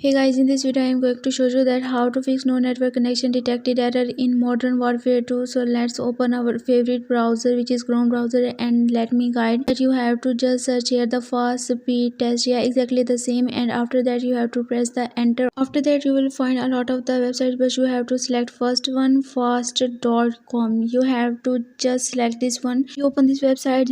Hey guys, in this video I am going to show you that how to fix no network connection detected error in Modern Warfare 2. So let's open our favorite browser, which is Chrome browser, and let me guide that you have to just search here the fast speed test. Yeah, exactly the same, and after that you have to press the enter. After that you will find a lot of the websites, but you have to select first one, fast.com. You have to just select this one. You open this website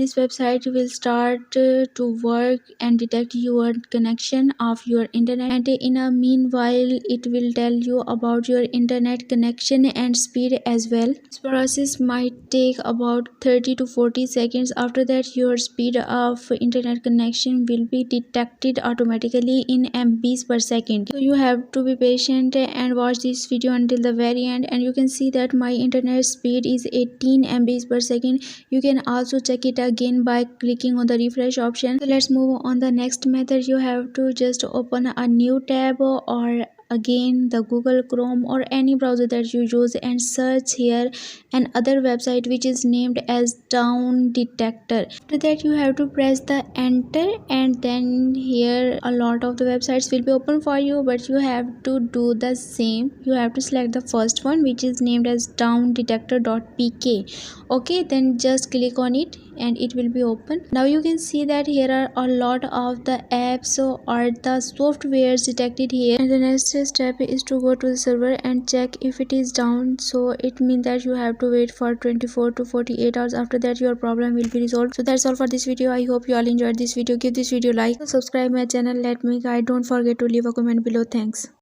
will start to work and detect your connection of your internet, and in a meanwhile it will tell you about your internet connection and speed as well. This process might take about 30 to 40 seconds. After that your speed of internet connection will be detected automatically in MBs per second. So you have to be patient and watch this video until the very end, and you can see that my internet speed is 18 MBs per second. You can also check it again by clicking on the refresh option. So let's move on the next method. You have to just open a new tab or again the Google Chrome or any browser that you use and search here another website which is named as down detector. After that you have to press the enter, and then here a lot of the websites will be open for you, but you have to do the same. You have to select the first one which is named as downdetector.pk. okay, then just click on it and it will be open. Now you can see that here are a lot of the apps or the softwares detected here, and the next step is to go to the server and check if it is down. So it means that you have to wait for 24 to 48 hours. After that your problem will be resolved. So that's all for this video. I hope you all enjoyed this video. Give this video like, subscribe my channel, let me guide. Don't forget to leave a comment below. Thanks.